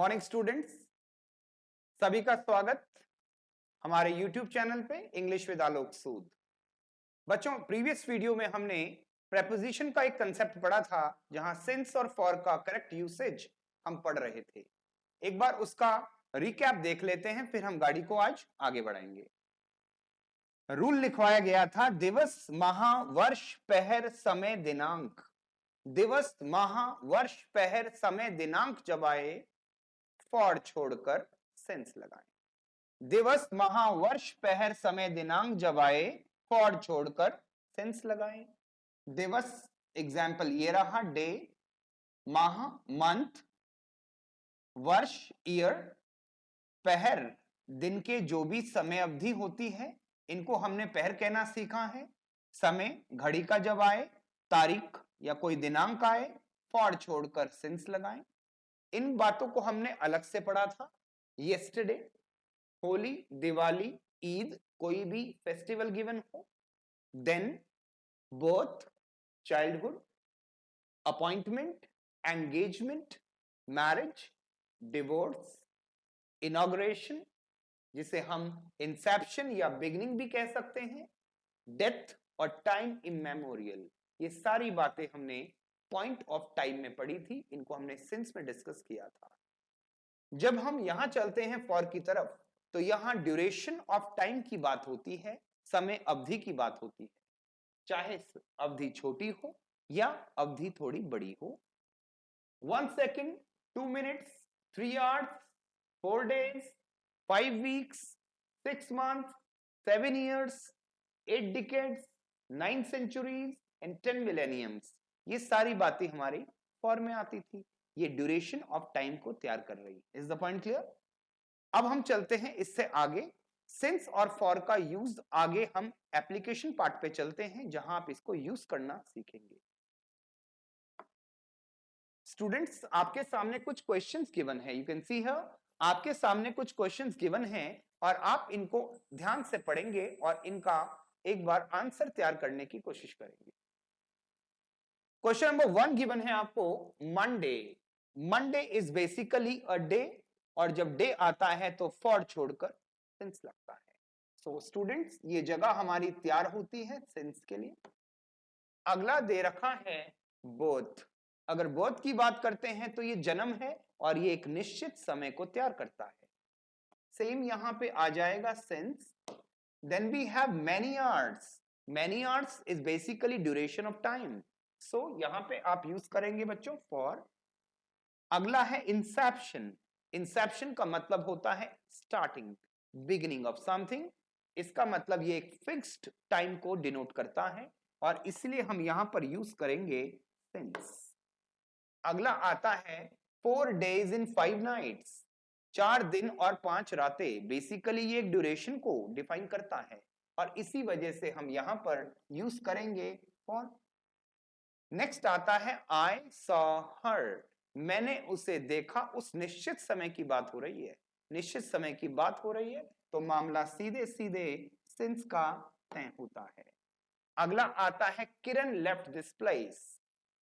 Morning students, सभी का स्वागत हमारे YouTube चैनल पे इंग्लिश विद आलोक सूद। बच्चों, प्रीवियस वीडियो में हमने प्रेपोजिशन का एक कंसेप्ट पढ़ा था जहां सिंस और फॉर का करेक्ट यूसेज हम पढ़ रहे थे। एक बार उसका रिकैप देख लेते हैं, फिर हम गाड़ी को आज आगे बढ़ाएंगे। रूल लिखवाया गया था दिवस, माह, वर्ष, पहर, समय, दिनांक। दिवस, माह, वर्ष, पहर, समय, दिनांक जब आए फॉर छोड़कर सेंस लगाएं। दिवस, माह, वर्ष, पहर, समय, दिनांक जब आए फॉर छोड़कर सेंस लगाएं। दिवस एग्जाम्पल ये रहा, डे, माह मंथ, वर्ष ईयर, पहर दिन के जो भी समय अवधि होती है इनको हमने पहर कहना सीखा है। समय घड़ी का जब आए, तारीख या कोई दिनांक आए फॉर छोड़कर सिंस लगाएं। इन बातों को हमने अलग से पढ़ा था यस्टरडे। होली, दिवाली, ईद, कोई भी फेस्टिवल गिवन हो, then birth, childhood, appointment, engagement, marriage, divorce, inauguration जिसे हम इंसेप्शन या बिगिनिंग भी कह सकते हैं, डेथ और टाइम इमेमोरियल। ये सारी बातें हमने पॉइंट ऑफ टाइम में पढ़ी थी, इनको हमने सिंस में डिस्कस किया था। जब हम यहां चलते हैं फॉर की तरफ तो यहां ड्यूरेशन ऑफ टाइम की बात होती है, समय अवधि की बात होती है, चाहे अवधि छोटी हो या अवधि थोड़ी बड़ी हो। 1 second, 2 minutes, 3 hours, 4 days, 5 weeks, 6 months, 7 years, 8 decades, 9 centuries and 10 millenniums, ये सारी बातें हमारी फॉर में आती थी। ये ड्यूरेशन ऑफ टाइम को तैयार कर रही है। Is the point clear? अब हम चलते हैं इससे आगे, सिंस और फॉर का यूज आगे हम एप्लीकेशन पार्ट पे चलते हैं जहां आप इसको यूज करना सीखेंगे। स्टूडेंट्स, आपके सामने कुछ क्वेश्चंस गिवन है, यू कैन सी हियर, आपके सामने कुछ क्वेश्चंस गिवन हैं और आप इनको ध्यान से पढ़ेंगे और इनका एक बार आंसर तैयार करने की कोशिश करेंगे। क्वेश्चन नंबर 1 गिवन है आपको, Monday. Monday is basically a day और जब डे आता है तो फॉर छोड़कर सिंस लगता है। सो स्टूडेंट्स, ये जगह हमारी तैयार होती है सिंस के लिए। अगला दे रखा है बोथ। अगर बोथ की बात करते हैं तो ये जन्म है और ये एक निश्चित समय को तैयार करता है। सेम यहां पे आ जाएगा सिंस। Then we have many hours. Many hours is basically duration of time, so यहां पे आप यूज करेंगे बच्चों फॉर। अगला है इंसेप्शन। इंसेप्शन का मतलब होता है स्टार्टिंग, बिगिनिंग ऑफ समथिंग। इसका मतलब ये एक फिक्स्ड टाइम को डिनोट करता है और इसलिए हम यहां पर यूज करेंगे सिंस। अगला आता है 4 days in 5 nights, 4 दिन और 5 रातें। बेसिकली ये एक ड्यूरेशन को डिफाइन करता है और इसी वजह से हम यहां पर यूज करेंगे फॉर। नेक्स्ट आता है आई सॉ हर। मैंने उसे देखा, उस निश्चित समय की बात हो रही है, निश्चित समय की बात हो रही है तो मामला सीधे सीधे सिंस का तय होता है। अगला आता है किरण लेफ्ट दिस प्लेस।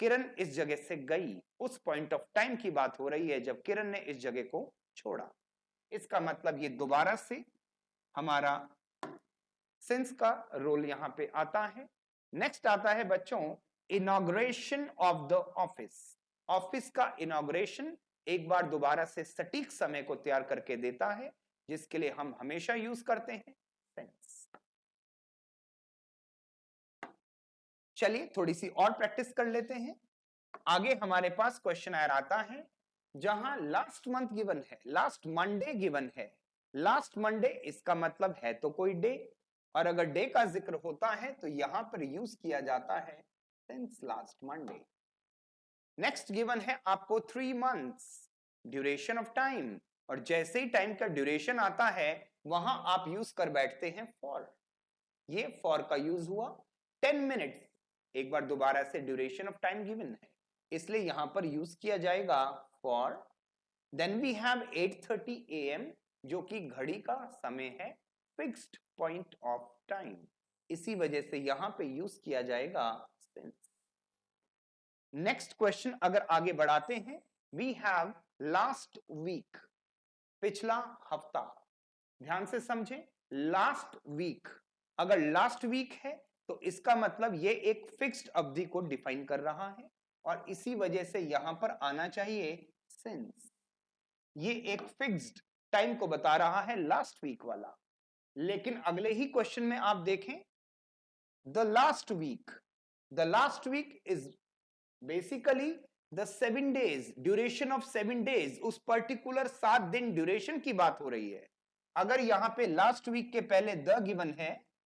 किरण इस जगह से गई, उस पॉइंट ऑफ टाइम की बात हो रही है जब किरण ने इस जगह को छोड़ा। इसका मतलब ये दोबारा से हमारा सिंस का रोल यहां पे आता है। नेक्स्ट आता है बच्चों inauguration of the office. Office का इनॉग्रेशन एक बार दोबारा से सटीक समय को तैयार करके देता है जिसके लिए हम हमेशा यूज करते हैं सिंस। चलिए थोड़ी सी और प्रैक्टिस कर लेते हैं। आगे हमारे पास क्वेश्चन आता है जहां लास्ट मंथ गिवन है, लास्ट मंडे गिवन है। लास्ट मंडे इसका मतलब है तो कोई डे, और अगर डे का जिक्र होता है तो यहां पर यूज किया जाता है since last Monday. Next given है आपको 3 मंथ्स, ड्यूरेशन ऑफ टाइम, और जैसे ही टाइम का ड्यूरेशन आता है वहां आप यूज कर बैठते हैं फॉर। ये फॉर का यूज हुआ। 10 मिनट्स एक बार दोबारा से ड्यूरेशन ऑफ टाइम गिवन है इसलिए यहां पर यूज किया जाएगा for. Then we have 8:30 AM जो कि घड़ी का समय है, फिक्स्ड पॉइंट ऑफ टाइम, इसी वजह से यहां पे यूज किया जाएगा सिंस। नेक्स्ट क्वेश्चन अगर आगे बढ़ाते हैं, वी हैव लास्ट वीक, पिछला हफ्ता। ध्यान से समझें, लास्ट वीक, अगर लास्ट वीक है तो इसका मतलब ये एक फिक्स्ड अवधि को डिफाइन कर रहा है और इसी वजह से यहां पर आना चाहिए सिंस। ये एक फिक्स्ड टाइम को बता रहा है लास्ट वीक वाला। लेकिन अगले ही क्वेश्चन में आप देखें, the last week is basically the 7 days, duration of 7 days, उस पर्टिकुलर 7 दिन ड्यूरेशन की बात हो रही है। अगर यहां पे लास्ट वीक के पहले द गिवन है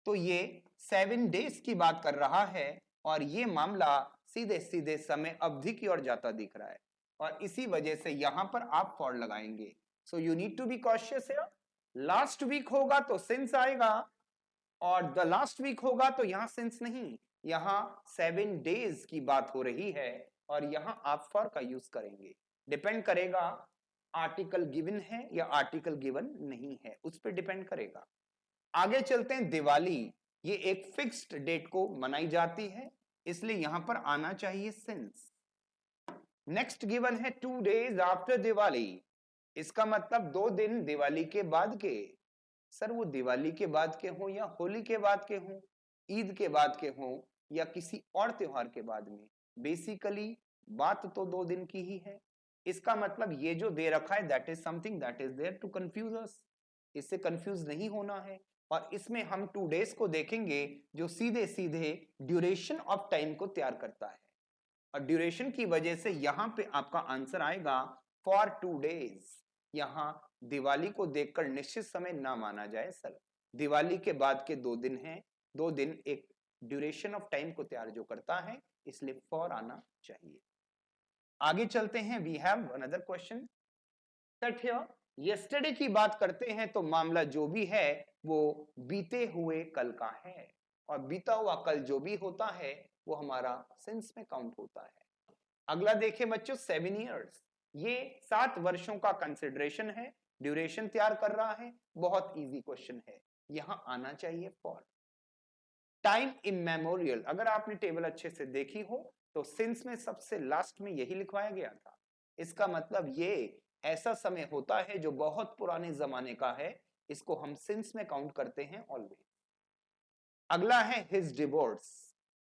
तो ये 7 डेज की बात कर रहा है और ये मामला सीधे सीधे समय अवधि की ओर जाता दिख रहा है और इसी वजह से यहां पर आप फॉर लगाएंगे। So you need to be cautious here. Last week होगा तो सिंस आएगा और द लास्ट वीक होगा तो यहां सिंस नहीं, यहां 7 डेज की बात हो रही है और यहां आप फॉर का यूज करेंगे। डिपेंड करेगा आर्टिकल गिवन है या आर्टिकल गिवन नहीं है, उस पर डिपेंड करेगा। आगे चलते हैं, दिवाली, ये एक फिक्स्ड डेट को मनाई जाती है इसलिए यहां पर आना चाहिए सिंस। नेक्स्ट गिवन है 2 डेज आफ्टर दिवाली, इसका मतलब 2 दिन दिवाली के बाद के। सर वो दिवाली के बाद के हों या होली के बाद के हों, ईद के बाद के हों या किसी और त्योहार के बाद में, बेसिकली बात तो 2 दिन की ही है। इसका मतलब ये जो दे रखा है that is something that is there to confuse us, इससे कंफ्यूज नहीं होना है। और इसमें हम 2 डेज को देखेंगे जो सीधे सीधे ड्यूरेशन ऑफ टाइम को तैयार करता है और ड्यूरेशन की वजह से यहां पे आपका आंसर आएगा फॉर 2 डेज। यहां दिवाली को देखकर निश्चित समय ना माना जाए सर, दिवाली के बाद के 2 दिन हैं, 2 दिन एक ड्यूरेशन ऑफ टाइम को तैयार जो करता है, इसलिए फॉर आना चाहिए। आगे चलते हैं, we have another question that here yesterday की बात करते हैं तो मामला जो भी है वो बीते हुए कल का है और बीता हुआ कल जो भी होता है वो हमारा सिंस में काउंट होता है। अगला देखें बच्चों, 7 इयर्स, ये 7 वर्षों का कंसिडरेशन है, ड्यूरेशन तैयार कर रहा है, बहुत इजी क्वेश्चन है, यहां आना चाहिए फॉर। टाइम इमेमोरियल, अगर आपने टेबल अच्छे से देखी हो तो सिंस में सबसे लास्ट में यही लिखवाया गया था। इसका मतलब ये ऐसा समय होता है जो बहुत पुराने जमाने का है, इसको हम सिंस में काउंट करते हैं ऑलवेज। अगला है हिज डिवोर्स,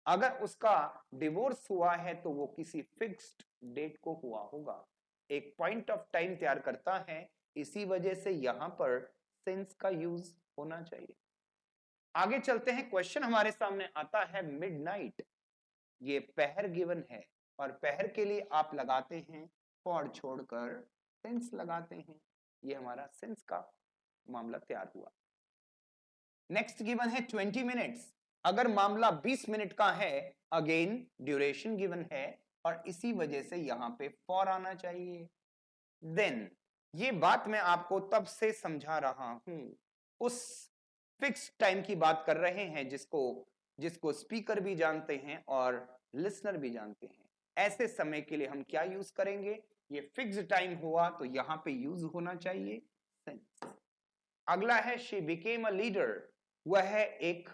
अगर उसका डिवोर्स हुआ है तो वो किसी फिक्स्ड डेट को हुआ होगा, एक पॉइंट ऑफ टाइम तैयार करता है, इसी वजह से यहां पर सिंस का यूज होना चाहिए। आगे चलते हैं, क्वेश्चन हमारे सामने आता है मिडनाइट, ये पहर गिवन है और पहर के लिए आप लगाते हैं फॉर छोड़कर सिंस लगाते हैं, ये हमारा सिंस का मामला तैयार हुआ। नेक्स्ट गिवन है 20 मिनट्स, अगर मामला 20 मिनट का है, अगेन ड्यूरेशन गिवन है और इसी वजह से यहां पे फॉर आना चाहिए। देन ये बात मैं आपको तब से समझा रहा हूं, उस फिक्स टाइम की बात कर रहे हैं जिसको स्पीकर भी जानते हैं और लिसनर भी जानते हैं। ऐसे समय के लिए हम क्या यूज करेंगे, ये फिक्स टाइम हुआ तो यहां पे यूज होना चाहिए सिंस। अगला है शी बिकेम अ लीडर, वह एक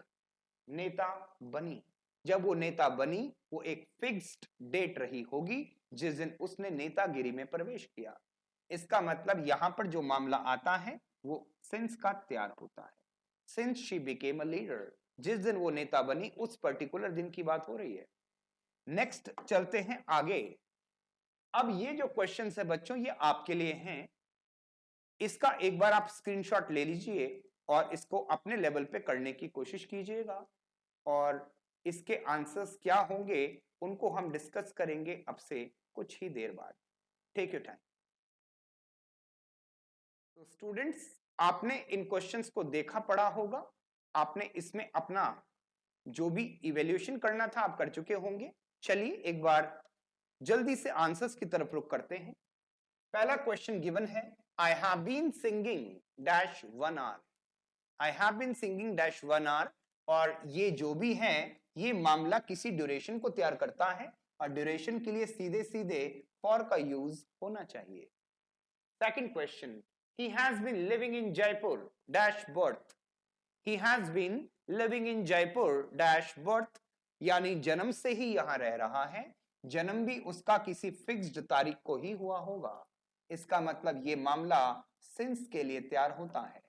नेता बनी, जब वो नेता बनी वो एक फिक्स्ड डेट रही होगी जिस दिन उसने नेतागिरी में प्रवेश किया। इसका मतलब यहां पर जो मामला आता है वो सिंस का तैयार होता है। Since she became a leader, जिस दिन वो नेता बनी उस पर्टिकुलर दिन की बात हो रही है। नेक्स्ट चलते हैं आगे। अब ये जो क्वेश्चन है बच्चों ये आपके लिए हैं, इसका एक बार आप स्क्रीनशॉट ले लीजिए और इसको अपने लेवल पे करने की कोशिश कीजिएगा और इसके आंसर्स क्या होंगे उनको हम डिस्कस करेंगे अब से कुछ ही देर बाद। Take your time. तो स्टूडेंट्स, आपने इन क्वेश्चंस को देखा पढ़ा होगा, आपने इसमें अपना जो भी इवैल्यूएशन करना था आप कर चुके होंगे। चलिए एक बार जल्दी से आंसर्स की तरफ रुख करते हैं। पहला क्वेश्चन गिवन है, I have been singing dash 1 hour, I have been singing dash 1 hour, और ये जो भी है ये मामला किसी ड्यूरेशन को तैयार करता है और ड्यूरेशन के लिए सीधे सीधे फॉर का यूज होना चाहिए। Second question, he has been living in Jaipur dash birth, he has been living in Jaipur dash birth, यानी जन्म से ही यहां रह रहा है, जन्म भी उसका किसी फिक्स्ड तारीख को ही हुआ होगा। इसका मतलब ये मामला सिंस के लिए तैयार होता है।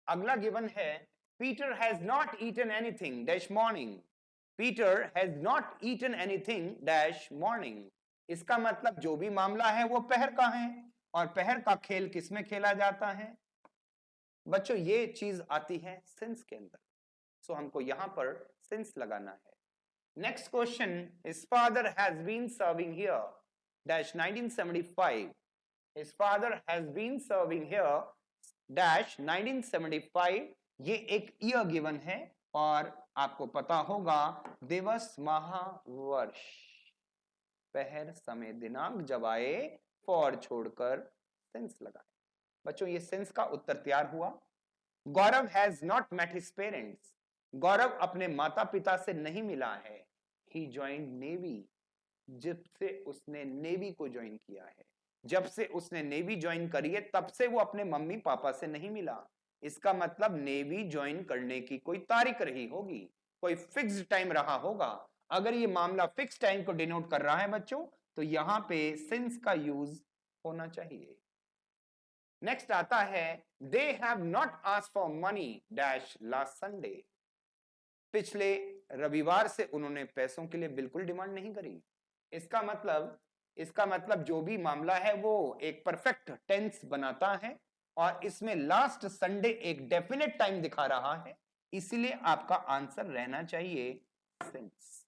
अगला गिवन है Peter has not eaten anything dash morning. Peter has not eaten anything dash morning. इसका मतलब जो भी मामला है वो पहर का है, और पहर का खेल किसमें खेला जाता है बच्चों, ये चीज आती है सिंस के अंदर। सो हमको यहां पर सिंस लगाना है। Next question, his father has been serving here dash 1975। His father has been serving here dash 1975। ये एक ईयर गिवन है और आपको पता होगा दिवस माह वर्ष पहर समय दिनांक जब आए फॉर छोड़कर सिंस लगाए। बच्चों ये सिंस का उत्तर तैयार हुआ। Gaurav has not met his parents. Gaurav अपने माता पिता से नहीं मिला है। He joined navy. जब से उसने नेवी को ज्वाइन किया है, जब से उसने नेवी ज्वाइन करी है तब से वो अपने मम्मी पापा से नहीं मिला। इसका मतलब नेवी ज्वाइन करने की कोई तारीख रही होगी, कोई फिक्स्ड टाइम रहा होगा। अगर ये मामला फिक्स टाइम को डिनोट कर रहा है बच्चों तो यहां पे सिंस का यूज होना चाहिए। नेक्स्ट आता है they have not asked for money dash last Sunday. पिछले रविवार से उन्होंने पैसों के लिए बिल्कुल डिमांड नहीं करी। इसका मतलब जो भी मामला है वो एक परफेक्ट टेंस बनाता है और इसमें लास्ट संडे एक डेफिनेट टाइम दिखा रहा है, इसलिए आपका आंसर रहना चाहिए सिंस।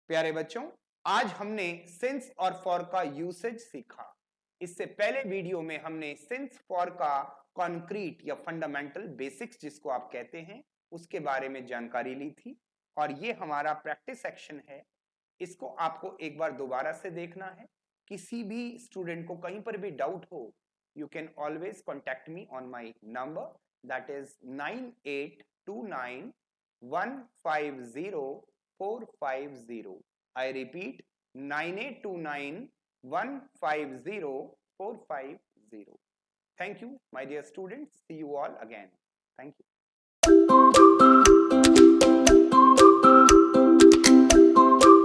प्यारे बच्चों, आज हमने सिंस और फॉर का यूसेज सीखा। इससे पहले वीडियो में हमने सिंस फॉर का कॉन्क्रीट या फंडामेंटल बेसिक्स जिसको आप कहते हैं उसके बारे में जानकारी ली थी, और ये हमारा प्रैक्टिस सेक्शन है। इसको आपको एक बार दोबारा से देखना है। किसी भी स्टूडेंट को कहीं पर भी डाउट हो, you can always contact me on my number that is 9829150450। I repeat 9829150450. Thank you, my dear students. See you all again. Thank you.